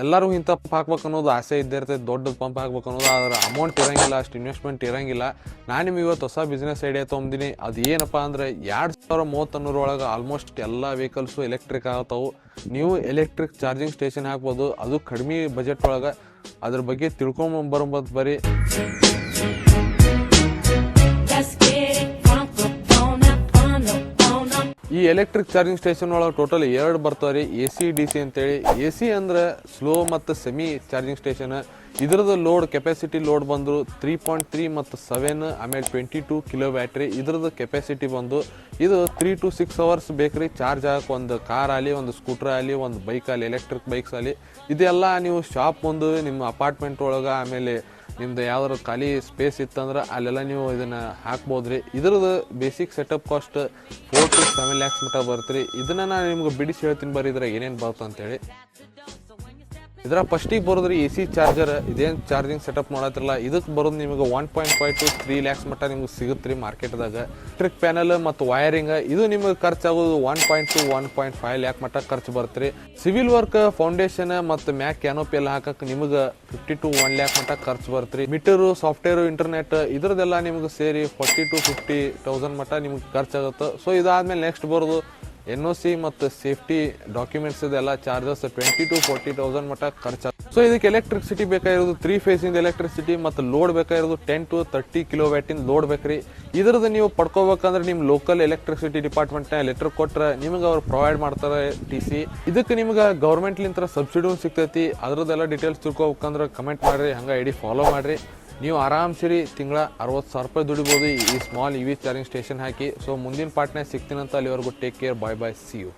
ಎಲ್ಲರಿಗೂ ಇಂಥ ಪಂಪ್ ಹಾಕ್ಬೇಕು ಅನ್ನೋದು ಆಸೆ ಇದ್ದೇ ಇರ್ತೈತೆ, ದೊಡ್ಡ ಪಂಪ್ ಹಾಕ್ಬೇಕು ಅನ್ನೋದು. ಆದ್ರೆ ಅಮೌಂಟ್ ಇರೋಂಗಿಲ್ಲ, ಅಷ್ಟು ಇನ್ವೆಸ್ಟ್ಮೆಂಟ್ ಇರೋಂಗಿಲ್ಲ. ನಾನು ನಿಮ್ಗೆ ಇವತ್ತು ಹೊಸ ಬಿಸ್ನೆಸ್ ಐಡಿಯಾ ತೊಗೊಂಡಿನಿ. ಅದು ಏನಪ್ಪ ಅಂದರೆ 2030 ಆಲ್ಮೋಸ್ಟ್ ಎಲ್ಲ ವೆಹಿಕಲ್ಸು ಎಲೆಕ್ಟ್ರಿಕ್ ಆಗತ್ತವು. ನೀವು ಎಲೆಕ್ಟ್ರಿಕ್ ಚಾರ್ಜಿಂಗ್ ಸ್ಟೇಷನ್ ಹಾಕ್ಬೋದು, ಅದು ಕಡಿಮೆ ಬಜೆಟ್ ಒಳಗೆ. ಅದ್ರ ಬಗ್ಗೆ ತಿಳ್ಕೊಂಬರ್ಬೋದು ಬರ್ರಿ. ಈ ಎಲೆಕ್ಟ್ರಿಕ್ ಚಾರ್ಜಿಂಗ್ ಸ್ಟೇಷನ್ ಒಳಗೆ ಟೋಟಲ್ 2 ಬರ್ತಾವೆ ರೀ, AC DC ಅಂತೇಳಿ. AC ಅಂದ್ರೆ ಸ್ಲೋ ಮತ್ತು ಸೆಮಿ ಚಾರ್ಜಿಂಗ್ ಸ್ಟೇಷನ್. ಇದ್ರದ್ದು ಲೋಡ್ ಕೆಪಾಸಿಟಿ ಲೋಡ್ ಬಂದು 3.3 ಮತ್ತು 7, ಆಮೇಲೆ 22 ಕಿಲೋ ಬ್ಯಾಟ್ರಿ ಇದ್ರದ್ದು ಕೆಪಾಸಿಟಿ ಬಂದು. ಇದು 3 to 6 ಅವರ್ಸ್ ಬೇಕ್ರಿ ಚಾರ್ಜ್ ಆಗಕ್ಕೆ. ಒಂದು ಕಾರ್ ಆಗಲಿ, ಒಂದು ಸ್ಕೂಟ್ರ್ ಆಗಲಿ, ಒಂದು ಬೈಕ್ ಆಗಲಿ, ಎಲೆಕ್ಟ್ರಿಕ್ ಬೈಕ್ಸ್ ಆಗಲಿ. ಇದೆಲ್ಲ ನೀವು ಶಾಪ್ ಒಂದು ನಿಮ್ಮ ಅಪಾರ್ಟ್ಮೆಂಟ್ ಒಳಗೆ, ಆಮೇಲೆ ನಿಮ್ದು ಯಾವ್ದಾದ್ರು ಖಾಲಿ ಸ್ಪೇಸ್ ಇತ್ತಂದ್ರೆ ಅಲ್ಲೆಲ್ಲ ನೀವು ಇದನ್ನು ಹಾಕ್ಬೋದು ರೀ. ಇದ್ರದ್ದು basic setup cost 4 to 7 lakhs ಮಟ್ಟ ಬರ್ತೀರಿ. ಇದನ್ನು ನಾನು ನಿಮ್ಗೆ ಬಿಡಿಸಿ ಹೇಳ್ತೀನಿ ಬರ್ರಿ ಇದ್ರಾಗ ಏನೇನು ಬರುತ್ತೆ ಅಂತೇಳಿ. ಇದರ ಫಸ್ಟಿಗೆ ಬರೋದ್ರಿ AC ಚಾರ್ಜರ್. ಇದೇನು ಚಾರ್ಜಿಂಗ್ ಸೆಟಪ್ ಮಾಡತ್ತಿರಲ್ಲ, ಇದಕ್ಕೆ ಬರೋದು ನಿಮಗೆ 1.5 to 3 lakhs ಮಟ್ಟ ನಿಮ್ಗೆ ಸಿಗುತ್ತೆ ರೀ ಮಾರ್ಕೆಟ್ದಾಗ. ಎಲೆಕ್ಟ್ರಿಕ್ ಪ್ಯಾನಲ್ ಮತ್ತು ವೈರಿಂಗ್ ಇದು ನಿಮಗೆ ಖರ್ಚಾಗೋದು 1 to 1.5 lakh ಮಟ್ಟ ಖರ್ಚು ಬರ್ತೀರಿ. ಸಿವಿಲ್ ವರ್ಕ್, ಫೌಂಡೇಶನ್ ಮತ್ತು ಮ್ಯಾಕ್ ಕ್ಯಾನೋಪಿ ಎಲ್ಲ ಹಾಕಕ್ಕೆ ನಿಮಗೆ 50 to 1 lakh ಮಟ್ಟ ಖರ್ಚು ಬರ್ತೀರಿ. ಮೀಟರು, ಸಾಫ್ಟ್ವೇರು, ಇಂಟರ್ನೆಟ್ ಇದ್ರದ್ದೆಲ್ಲ ನಿಮ್ಗೆ ಸೇರಿ 40 to 50,000 ಮಟ್ಟ ನಿಮ್ಗೆ ಖರ್ಚಾಗುತ್ತೆ. ಸೊ ಇದಾದ್ಮೇಲೆ ನೆಕ್ಸ್ಟ್ ಬರೋದು NOC ಮತ್ತು ಸೇಫ್ಟಿ ಡಾಕ್ಯುಮೆಂಟ್ಸ್ ಇದೆಲ್ಲ ಚಾರ್ಜಸ್ 20 to 40,000 ಮಟ್ಟ ಖರ್ಚಾಗುತ್ತೆ. ಸೊ ಇದಕ್ಕೆ ಎಲೆಕ್ಟ್ರಿಸಿಟಿ ಬೇಕಾಗಿರೋದು 3 ಫೇಸಿಂದ ಎಲೆಕ್ಟ್ರಿಸಿಟಿ ಮತ್ತು ಲೋಡ್ ಬೇಕಾಗಿರೋದು 10 to 30 ಕಿಲೋವ್ಯಾಟಿಂದ ಲೋಡ್ ಬೇಕ್ರಿ. ಇದ್ರದ್ದು ನೀವು ಪಡ್ಕೋಬೇಕಂದ್ರೆ ನಿಮ್ಮ ಲೋಕಲ್ ಎಲೆಕ್ಟ್ರಿಸಿಟಿ ಡಿಪಾರ್ಟ್ಮೆಂಟ್ನ ಲೆಟರ್ ಕೊಟ್ಟರೆ ನಿಮಗೆ ಅವ್ರು ಪ್ರೊವೈಡ್ ಮಾಡ್ತಾರೆ TC. ಇದಕ್ಕೆ ನಿಮ್ಗೆ ಗೌರ್ಮೆಂಟ್ಲಿಂದ ಸಬ್ಸಿಡಿ ಸಿಗ್ತೈತಿ. ಅದ್ರದ್ದೆಲ್ಲ ಡೀಟೇಲ್ಸ್ ತಿಳ್ಕೊಬೇಕಂದ್ರೆ ಕಮೆಂಟ್ ಮಾಡಿರಿ, ಹಂಗೆ ಐಡಿ ಫಾಲೋ ಮಾಡಿರಿ. ನೀವು ಆರಾಮ್ಸಿರಿ ತಿಂಗಳ 60,000 ರೂಪಾಯಿ ದುಡಿಬೋದು ಈ ಸ್ಮಾಲ್ EV ಚಾರ್ಜಿಂಗ್ ಸ್ಟೇಷನ್ ಹಾಕಿ. ಸೊ ಮುಂದಿನ ಪಾರ್ಟ್ನಾಗ ಸಿಗ್ತೀನಂತ. ಅಲ್ಲಿವರೆಗೂ take care, bye bye, see you.